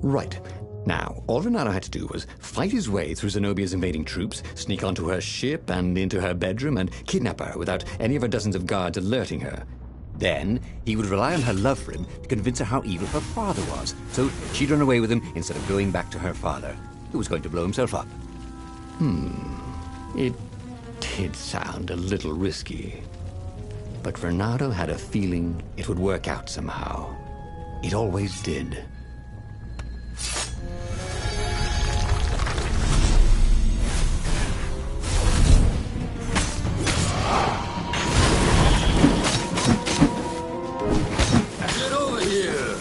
Right. Now, all Renaro had to do was fight his way through Zenobia's invading troops, sneak onto her ship and into her bedroom, and kidnap her without any of her dozens of guards alerting her. Then, he would rely on her love for him to convince her how evil her father was, so she'd run away with him instead of going back to her father, who was going to blow himself up. It did sound a little risky. But Renaro had a feeling it would work out somehow. It always did. Get over here!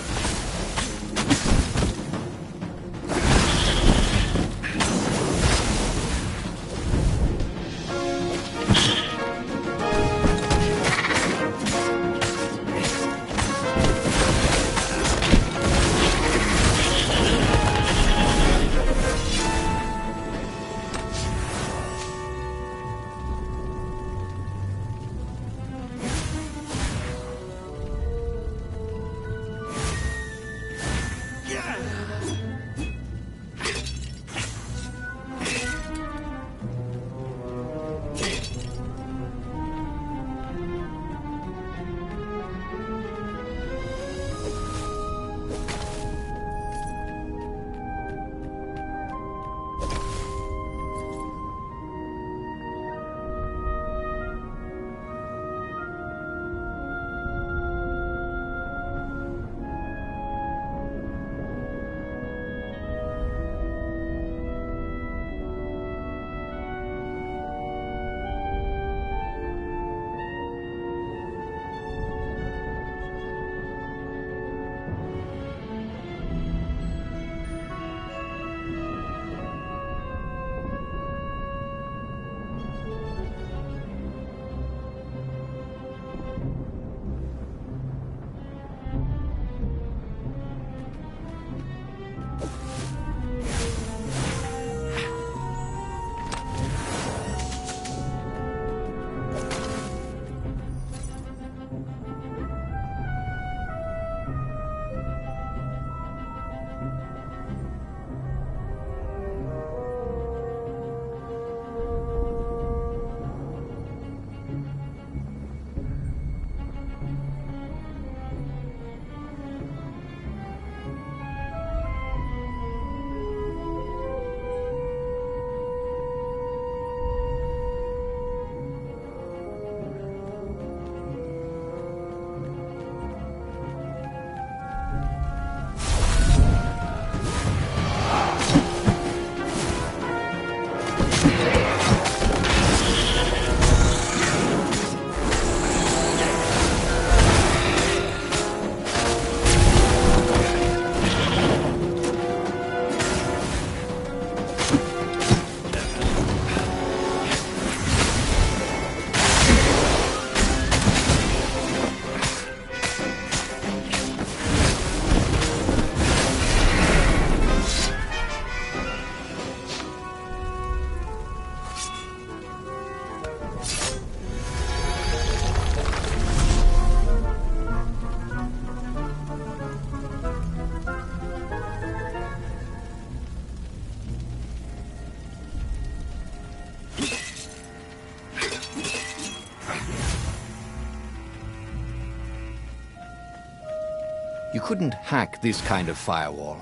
You couldn't hack this kind of firewall.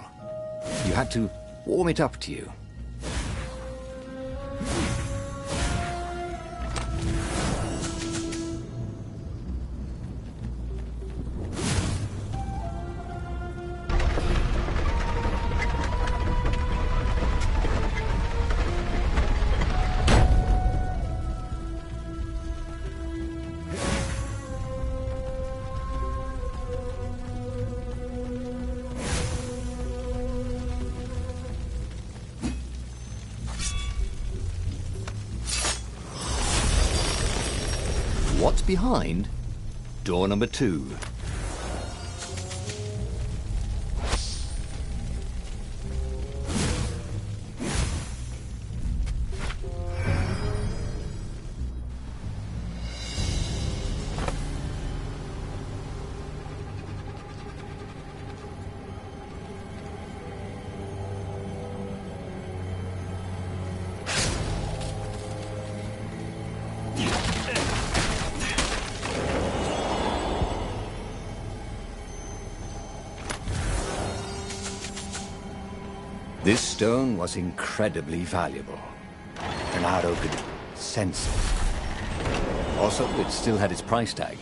You had to warm it up to you. What's behind door number 2? This stone was incredibly valuable. Bernardo could sense it. Also, it still had its price tag.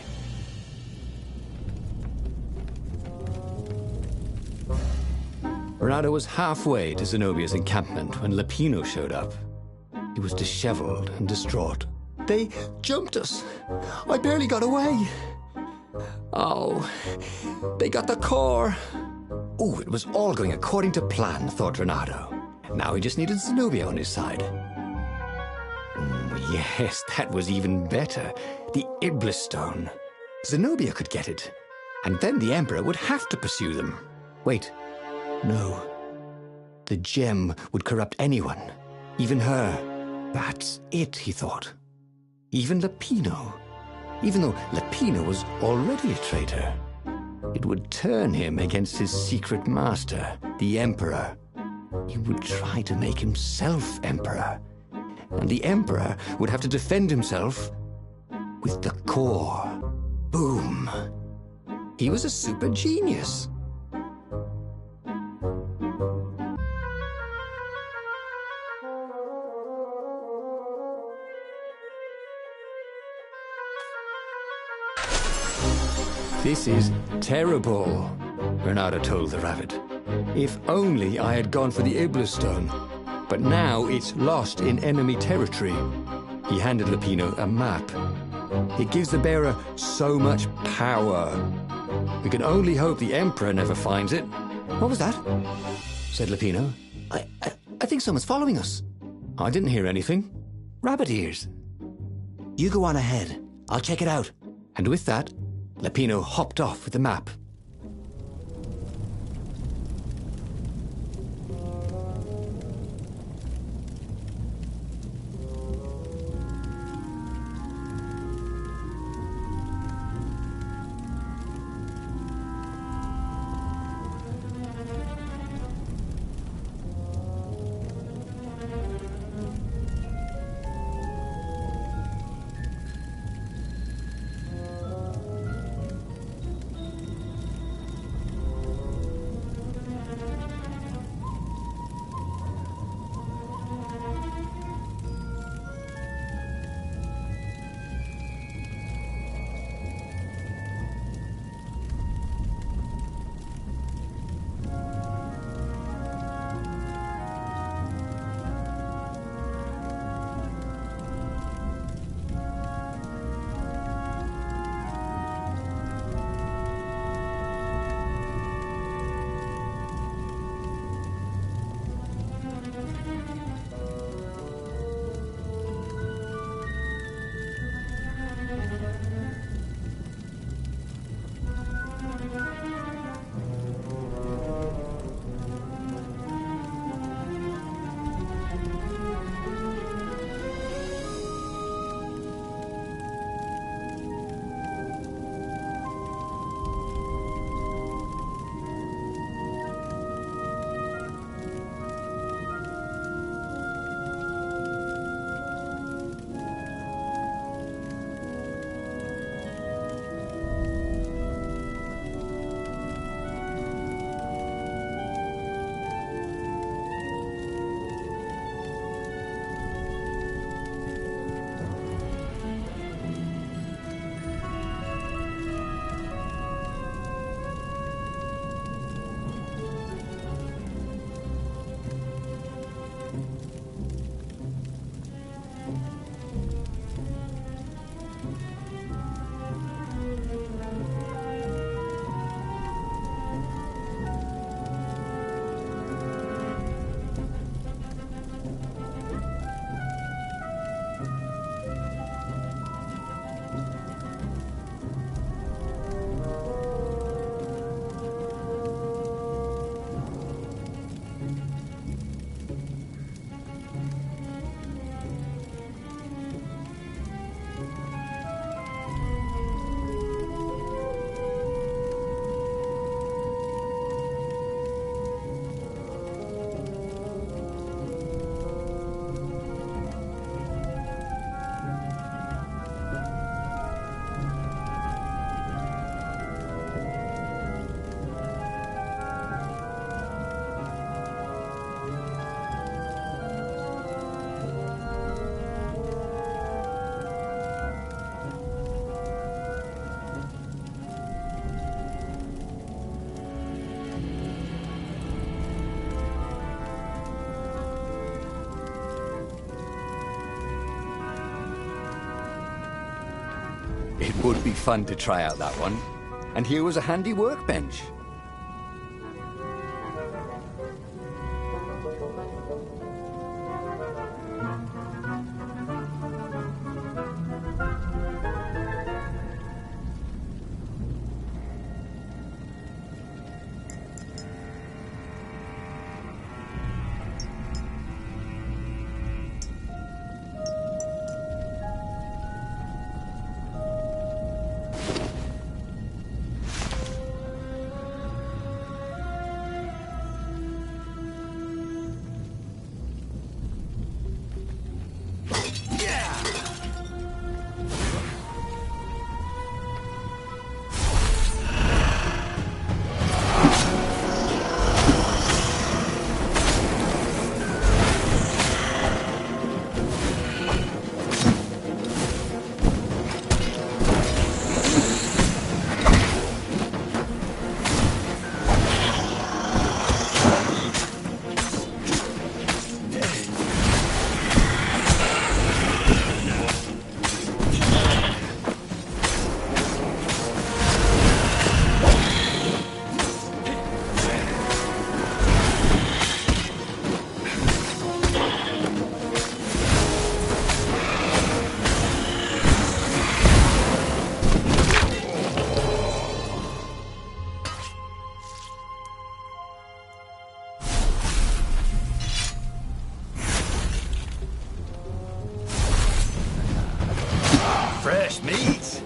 Bernardo was halfway to Zenobia's encampment when Lupino showed up. He was disheveled and distraught. They jumped us. I barely got away. Oh, they got the core. Oh, it was all going according to plan, thought Bernardo. Now he just needed Zenobia on his side. Yes, that was even better. The Iblis stone. Zenobia could get it. And then the Emperor would have to pursue them. Wait, no. The gem would corrupt anyone, even her. That's it, he thought. Even Lupino. Even though Lupino was already a traitor. It would turn him against his secret master, the Emperor. He would try to make himself Emperor. And the Emperor would have to defend himself with the core. Boom. He was a super genius. This is terrible, Bernardo told the rabbit. If only I had gone for the Iblis stone. But now it's lost in enemy territory. He handed Lupino a map. It gives the bearer so much power. We can only hope the Emperor never finds it. What was that? Said Lupino. I think someone's following us. I didn't hear anything. Rabbit ears. You go on ahead. I'll check it out. And with that, Lupino hopped off with the map. It would be fun to try out that one. And here was a handy workbench. Fresh meat.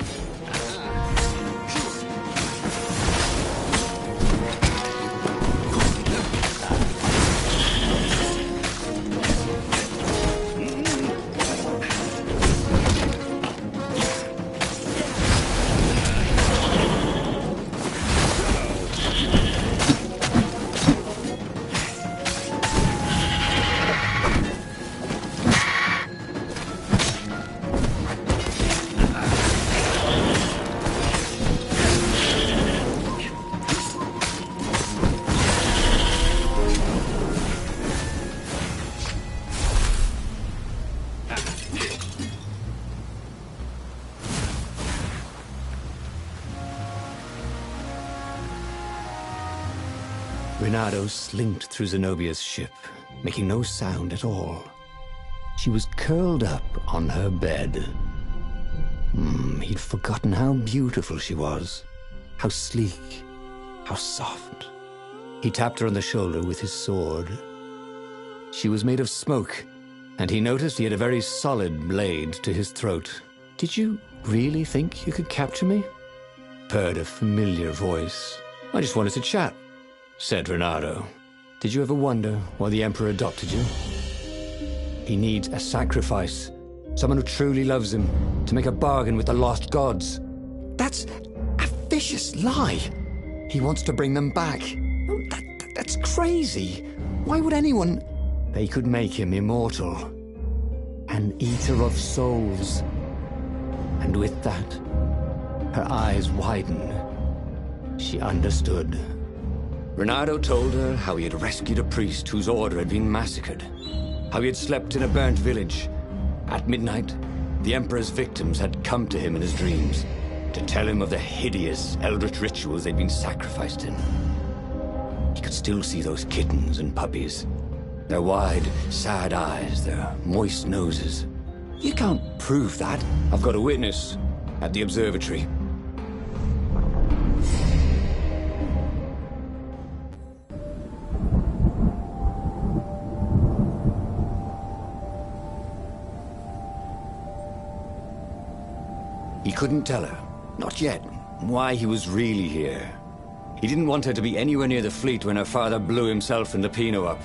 Reynardo slinked through Zenobia's ship, making no sound at all. She was curled up on her bed. He'd forgotten how beautiful she was, how sleek, how soft. He tapped her on the shoulder with his sword. She was made of smoke, and he noticed he had a very solid blade to his throat. "Did you really think you could capture me?" Purred a familiar voice. "I just wanted to chat," said Reynardo. "Did you ever wonder why the Emperor adopted you? He needs a sacrifice, someone who truly loves him, to make a bargain with the lost gods." "That's a vicious lie. He wants to bring them back." That's crazy. Why would anyone... They could make him immortal. An eater of souls. And with that, her eyes widened. She understood. Reynardo told her how he had rescued a priest whose order had been massacred. How he had slept in a burnt village. At midnight, the Emperor's victims had come to him in his dreams to tell him of the hideous eldritch rituals they'd been sacrificed in. He could still see those kittens and puppies. Their wide, sad eyes, their moist noses. "You can't prove that." "I've got a witness at the observatory." He couldn't tell her, not yet, why he was really here. He didn't want her to be anywhere near the fleet when her father blew himself and Lupino up.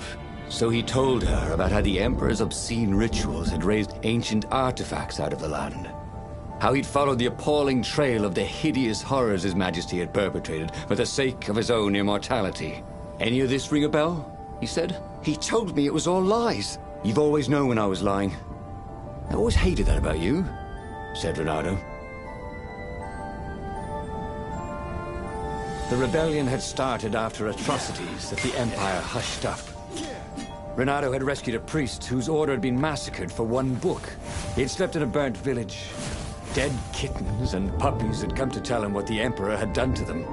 So he told her about how the Emperor's obscene rituals had raised ancient artifacts out of the land. How he'd followed the appalling trail of the hideous horrors His Majesty had perpetrated for the sake of his own immortality. "Any of this ring a bell?" he said. "He told me it was all lies." "You've always known when I was lying." "I always hated that about you," said Reynardo. The rebellion had started after atrocities that the Empire hushed up. Reynardo had rescued a priest whose order had been massacred for one book. He had slept in a burnt village. dead kittens and puppies had come to tell him what the Emperor had done to them.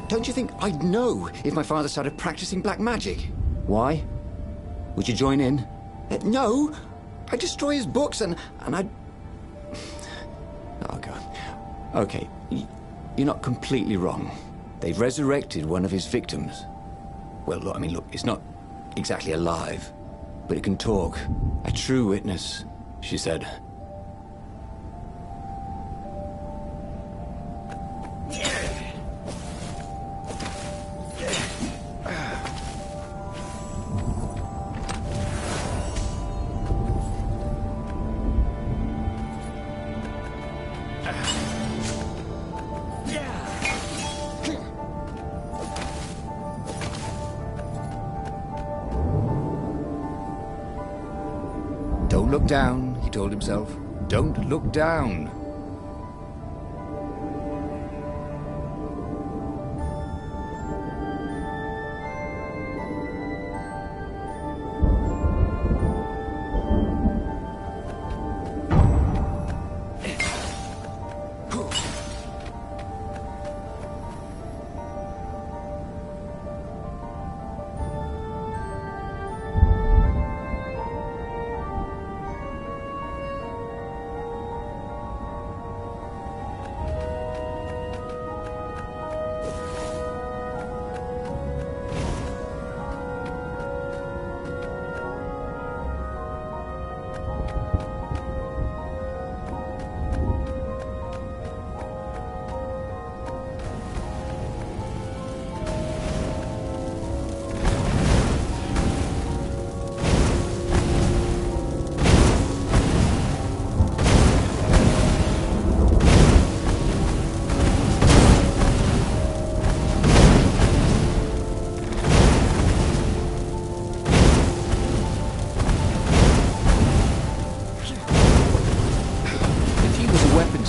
Don't you think I'd know if my father started practicing black magic? Why? Would you join in? No! I'd destroy his books and I'd... Oh, God. Okay, you're not completely wrong. They've resurrected one of his victims. Well, look, I mean, look, it's not exactly alive, but it can talk. A true witness, she said. Don't look down, he told himself. Don't look down.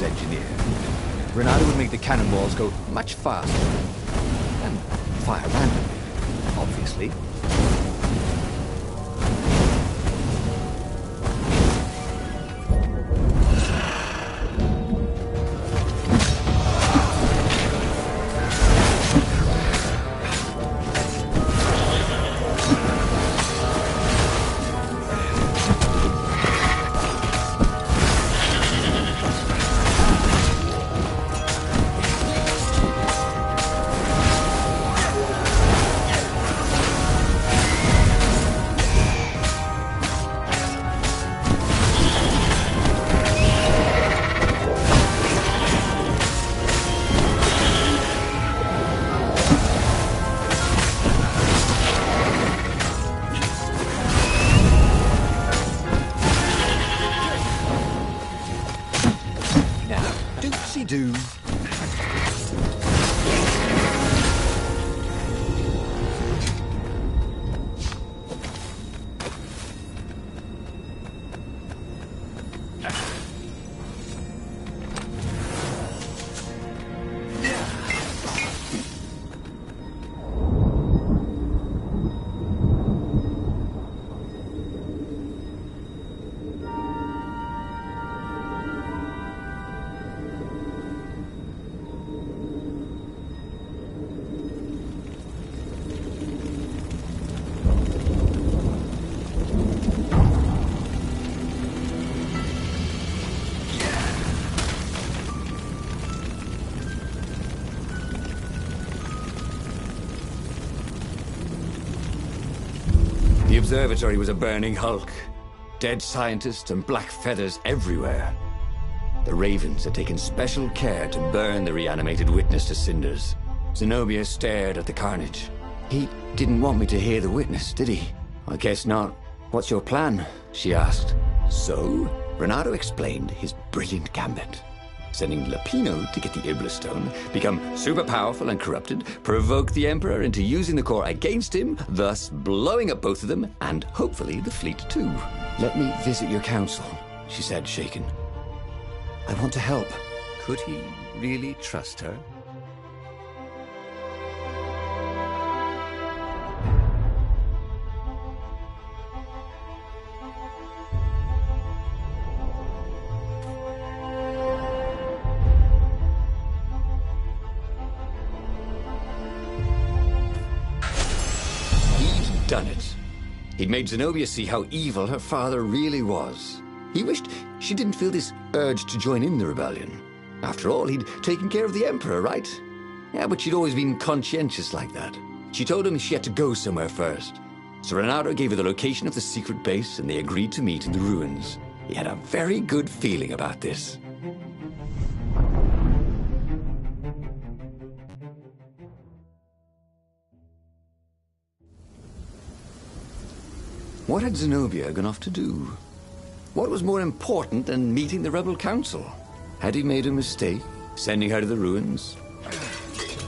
weapons engineer. Renato would make the cannonballs go much faster. And fire randomly, obviously. Do. The observatory was a burning hulk. Dead scientists and black feathers everywhere. The Ravens had taken special care to burn the reanimated witness to cinders. Zenobia stared at the carnage. He didn't want me to hear the witness, did he? I guess not. What's your plan? She asked. So, Renato explained his brilliant gambit. Sending Lapino to get the Iblis Stone, become super powerful and corrupted, provoke the Emperor into using the core against him, thus blowing up both of them, and hopefully the fleet too. Let me visit your council, she said, shaken. I want to help. Could he really trust her? Done it. He'd made Zenobia see how evil her father really was. He wished she didn't feel this urge to join in the rebellion. After all, he'd taken care of the Emperor, right? Yeah, but she'd always been conscientious like that. She told him she had to go somewhere first. So Renato gave her the location of the secret base, and they agreed to meet in the ruins. He had a very good feeling about this. What had Zenobia gone off to do? What was more important than meeting the rebel council? Had he made a mistake, sending her to the ruins?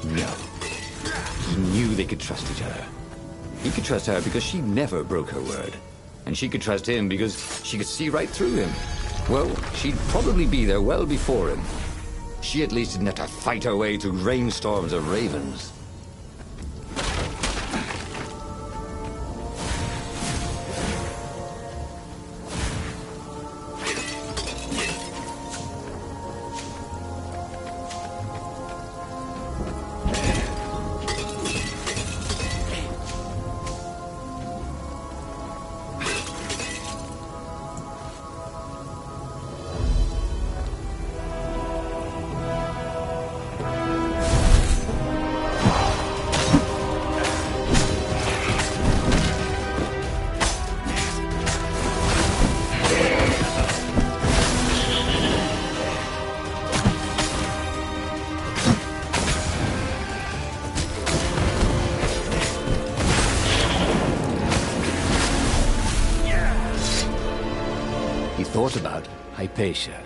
No. He knew they could trust each other. He could trust her because she never broke her word. And she could trust him because she could see right through him. Well, she'd probably be there well before him. She at least didn't have to fight her way through rainstorms of ravens. He thought about Hypatia.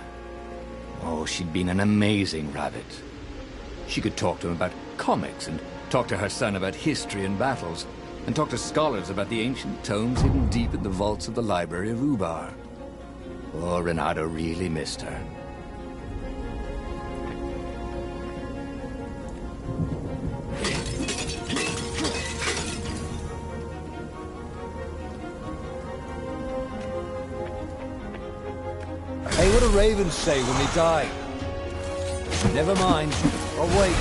Oh, she'd been an amazing rabbit. She could talk to him about comics, and talk to her son about history and battles, and talk to scholars about the ancient tomes hidden deep in the vaults of the library of Ubar. Oh, Renato really missed her. Hey, what do ravens say when they die? Never mind. I'll wait.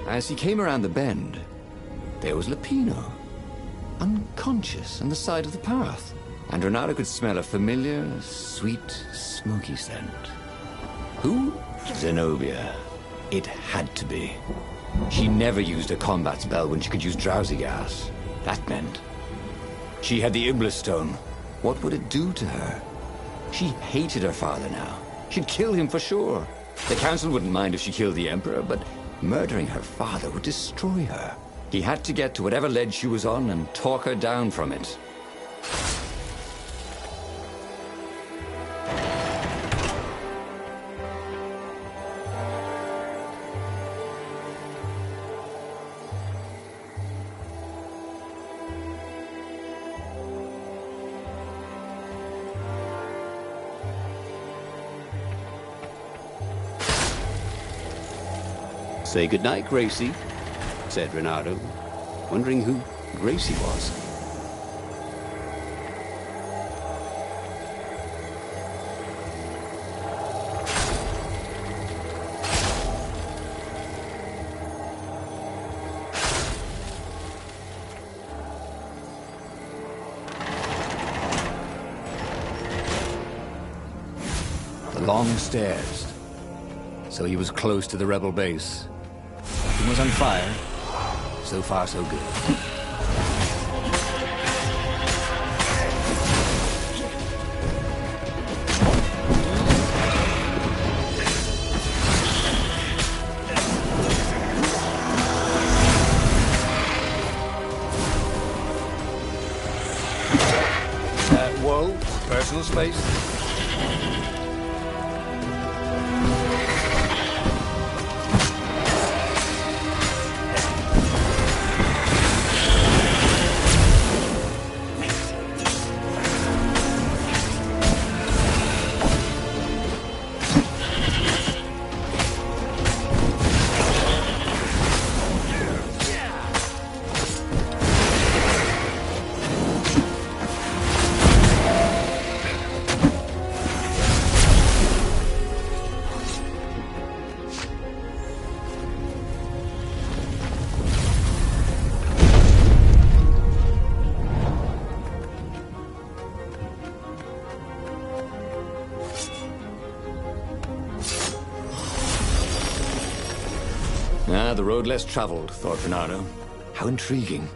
As he came around the bend, there was Lupino, unconscious on the side of the path. And Renato could smell a familiar, sweet, smoky scent. Who? Zenobia. It had to be. She never used a combat spell when she could use drowsy gas. That meant she had the Iblis Stone. What would it do to her? She hated her father now. She'd kill him for sure. The council wouldn't mind if she killed the Emperor, but murdering her father would destroy her. He had to get to whatever ledge she was on and talk her down from it. "Say goodnight, Gracie," said Renato, wondering who Gracie was. The long stairs. So he was close to the rebel base. He was on fire. So far, so good. Whoa, personal space. Ah, the road less traveled, thought Renato. How intriguing.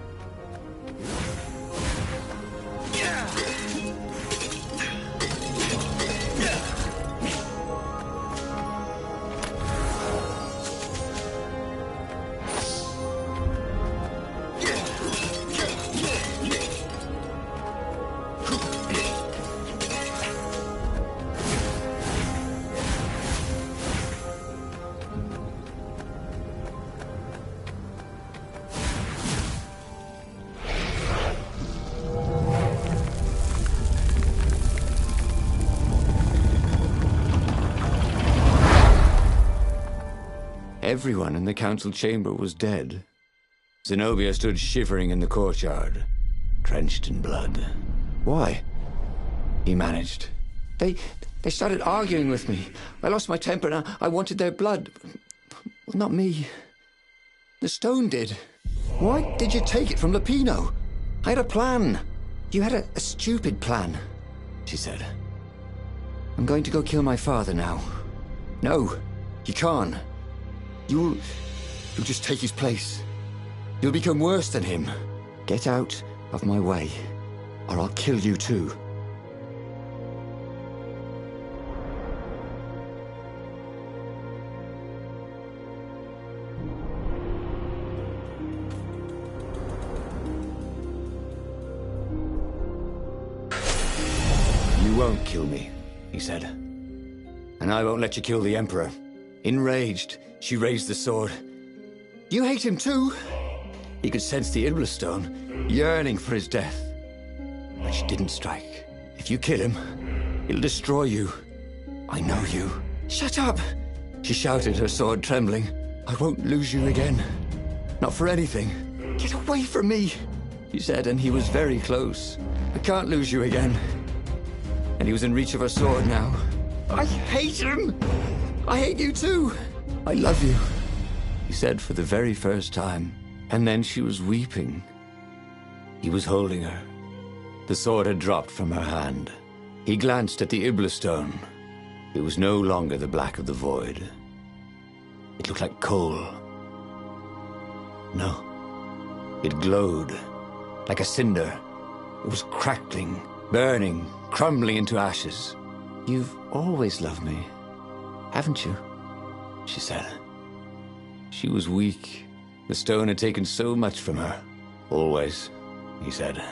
everyone in the council chamber was dead, Zenobia stood shivering in the courtyard, drenched in blood. Why? He managed. They started arguing with me. I lost my temper and I wanted their blood. Well, not me. The stone did. Why did you take it from Lupino? I had a plan. You had a stupid plan, she said. I'm going to go kill my father now. No, you can't. You'll just take his place. You'll become worse than him. Get out of my way, or I'll kill you too. You won't kill me, he said. And I won't let you kill the Emperor. Enraged, she raised the sword. You hate him too? He could sense the Iblis stone, yearning for his death. But she didn't strike. If you kill him, he'll destroy you. I know you. Shut up! She shouted, her sword trembling. I won't lose you again. Not for anything. Get away from me, he said, and he was very close. I can't lose you again. And he was in reach of her sword now. I hate him! I hate you too! I love you, he said for the very first time. And then she was weeping. He was holding her. The sword had dropped from her hand. He glanced at the Iblis stone. It was no longer the black of the void. It looked like coal. No. It glowed, like a cinder. It was crackling, burning, crumbling into ashes. You've always loved me, haven't you? She said. She was weak. The stone had taken so much from her. Always, he said.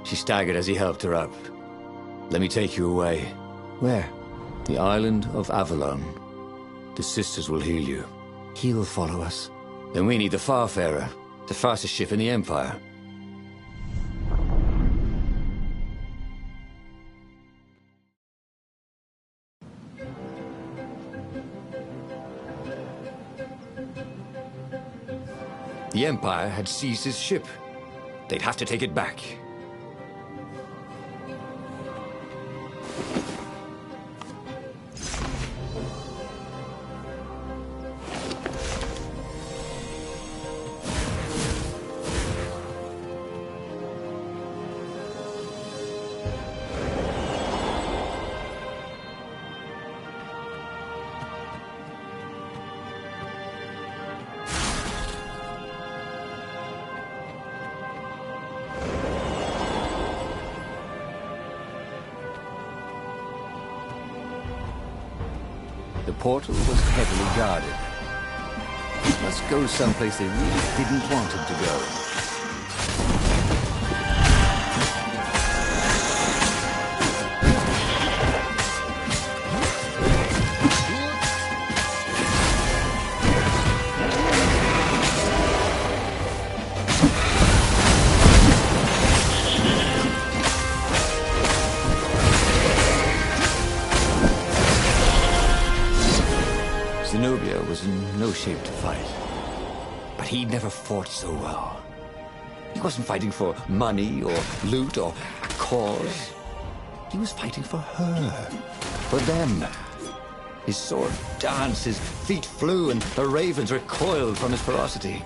She staggered as he helped her up. Let me take you away. Where? The island of Avalon. The sisters will heal you. He'll follow us. Then we need the Farfarer, the fastest ship in the Empire. The Empire had seized his ship. They'd have to take it back. The portal was heavily guarded. He must go someplace they really didn't want him to go. Zenobia was in no shape to fight. But he'd never fought so well. He wasn't fighting for money or loot or a cause. He was fighting for her. For them. His sword danced, his feet flew, and the ravens recoiled from his ferocity.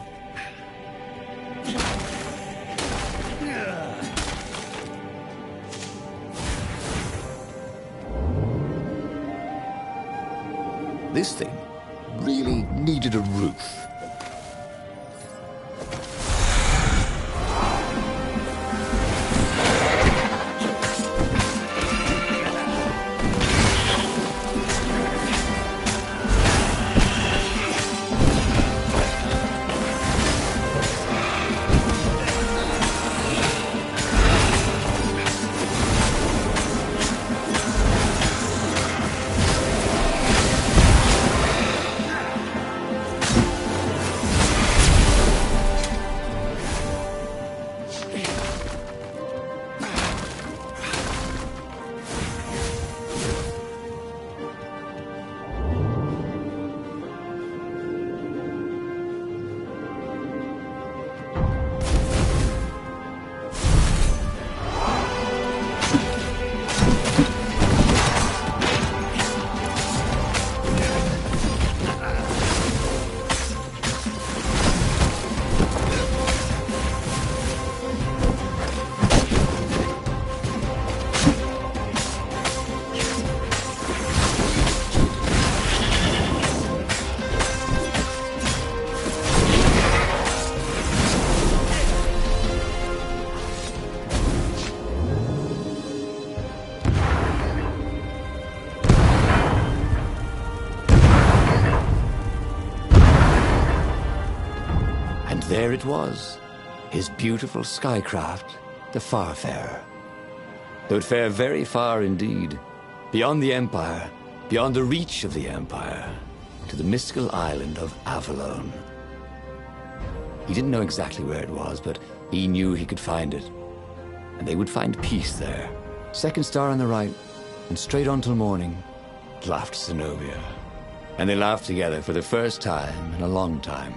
This thing really needed a roof. there it was, his beautiful skycraft, the Farfarer. Though it fare very far indeed, beyond the Empire, beyond the reach of the Empire, to the mystical island of Avalon. He didn't know exactly where it was, but he knew he could find it. And they would find peace there. Second star on the right, and straight on till morning, laughed Zenobia. And they laughed together for the first time in a long time.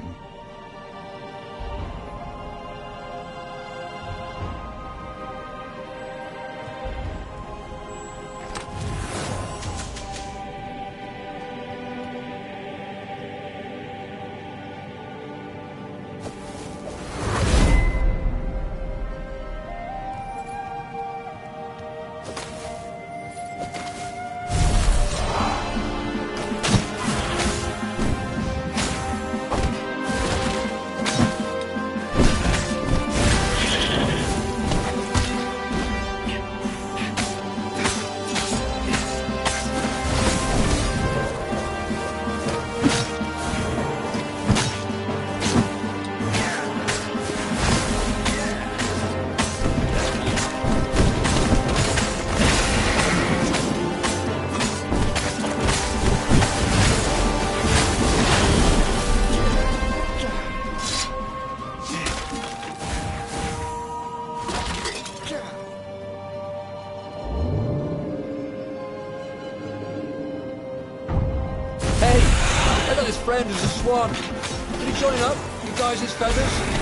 Friend is a swan. Can you join up? You guys his feathers?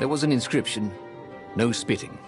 There was an inscription, no spitting.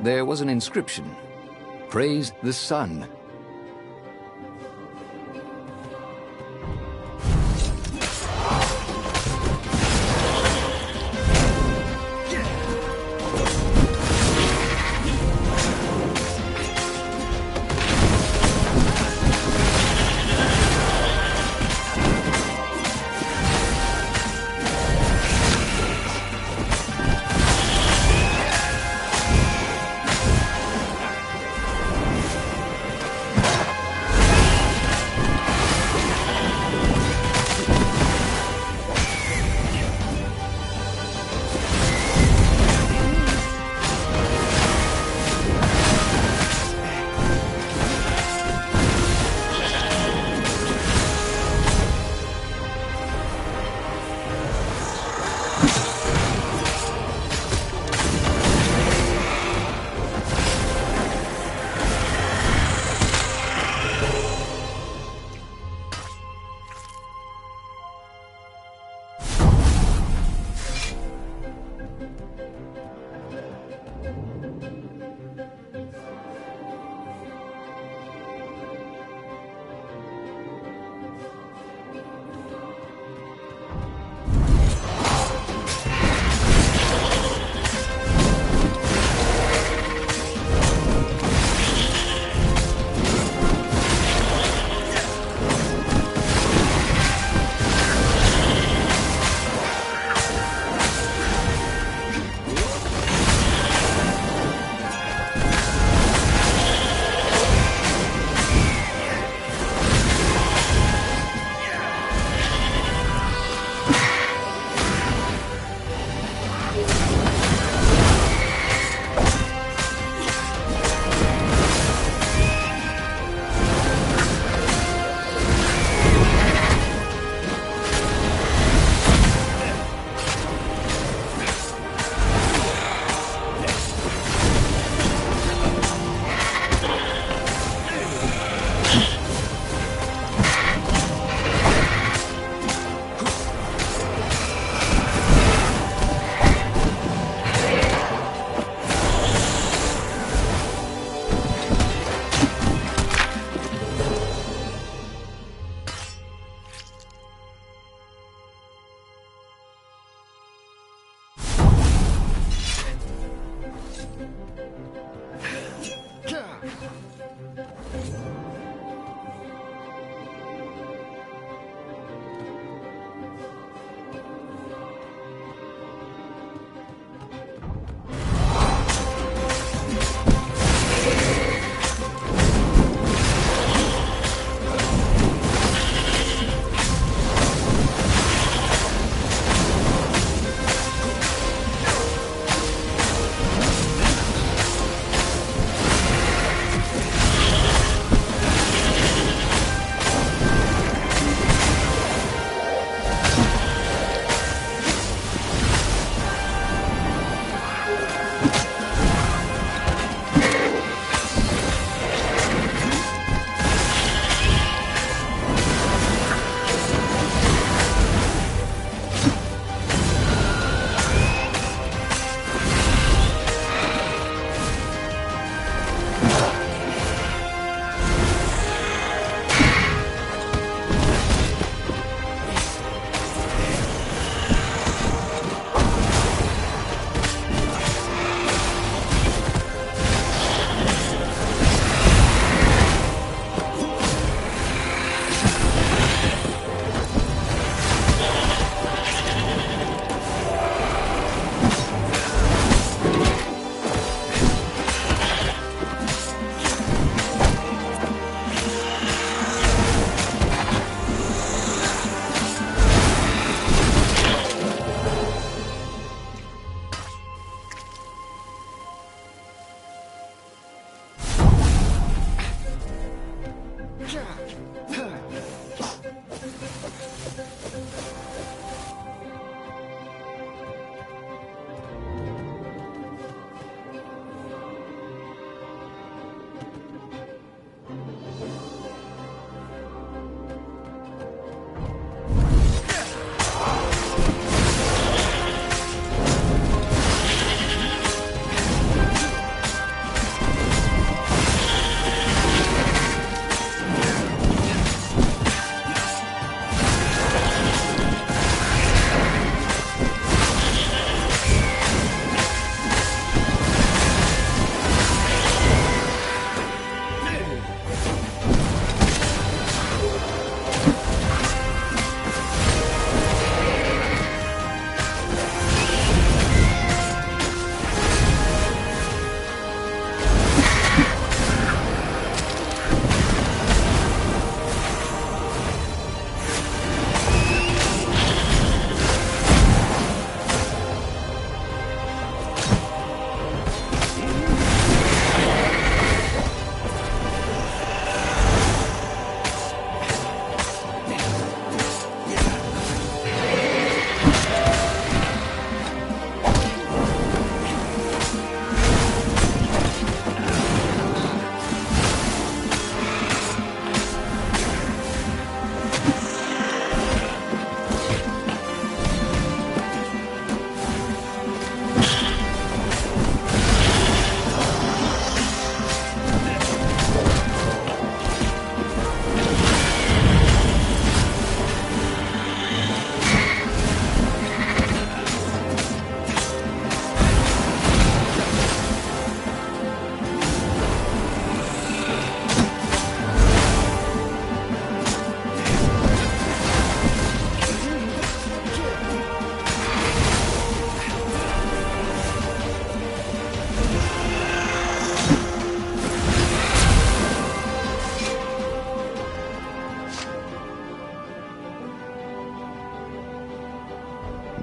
there was an inscription. Praise the sun.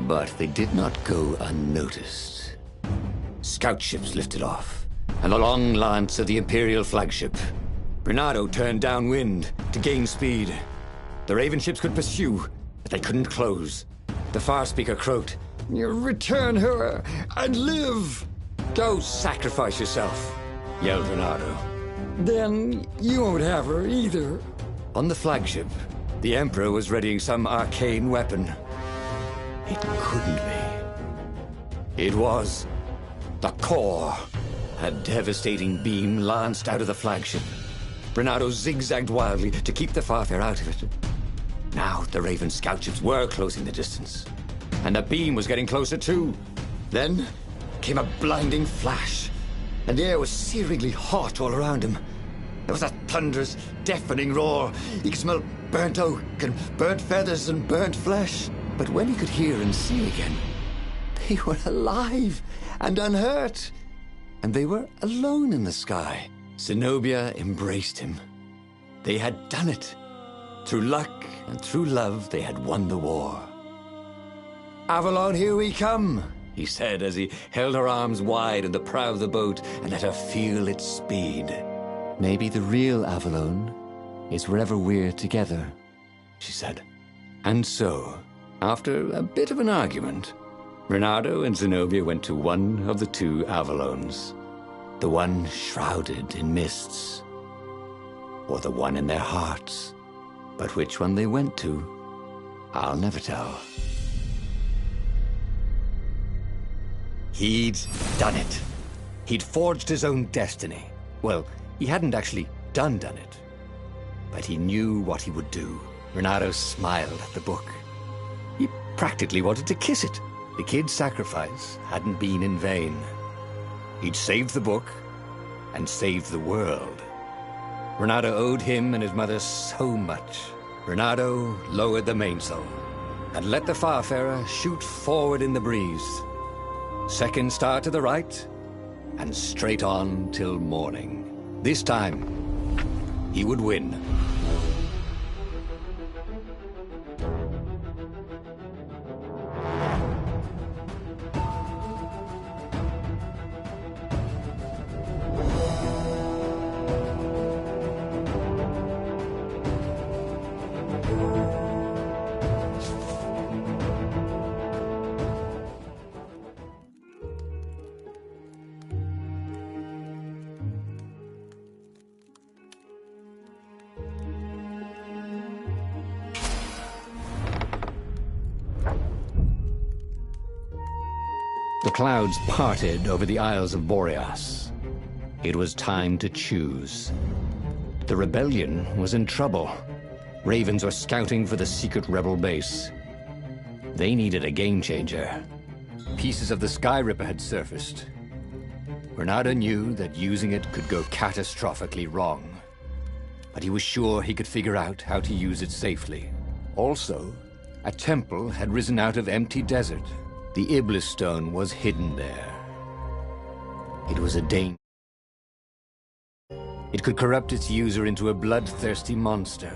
But they did not go unnoticed. Scout ships lifted off, and the long lance of the Imperial flagship. Bernardo turned downwind to gain speed. The Raven ships could pursue, but they couldn't close. The Farspeaker croaked, "You return her and live!" "Go sacrifice yourself," yelled Bernardo. "Then you won't have her either." On the flagship, the Emperor was readying some arcane weapon. It couldn't be. It was the core. A devastating beam lanced out of the flagship. Bernardo zigzagged wildly to keep the Farfair out of it. Now the Raven scout ships were closing the distance, and the beam was getting closer too. Then came a blinding flash, and the air was searingly hot all around him. There was a thunderous, deafening roar. He could smell burnt oak and burnt feathers and burnt flesh. But when he could hear and see again, they were alive and unhurt. And they were alone in the sky. Zenobia embraced him. They had done it. Through luck and through love, they had won the war. "Avalon, here we come," he said as he held her arms wide in the prow of the boat and let her feel its speed. "Maybe the real Avalon is wherever we're together," she said. And so, after a bit of an argument, Bernardo and Zenobia went to one of the two Avalons. The one shrouded in mists, or the one in their hearts. But which one they went to, I'll never tell. He'd done it. He'd forged his own destiny. Well, he hadn't actually done it, but he knew what he would do. Bernardo smiled at the book. He practically wanted to kiss it. The kid's sacrifice hadn't been in vain. He'd saved the book and saved the world. Bernardo owed him and his mother so much. Bernardo lowered the mainsail and let the Farfarer shoot forward in the breeze. Second star to the right, and straight on till morning. This time, he would win. The clouds parted over the Isles of Boreas. It was time to choose. The rebellion was in trouble. Ravens were scouting for the secret rebel base. They needed a game changer. Pieces of the Sky Ripper had surfaced. Bernardo knew that using it could go catastrophically wrong, but he was sure he could figure out how to use it safely. Also, a temple had risen out of empty desert. The Iblis stone was hidden there. It was a danger. It could corrupt its user into a bloodthirsty monster.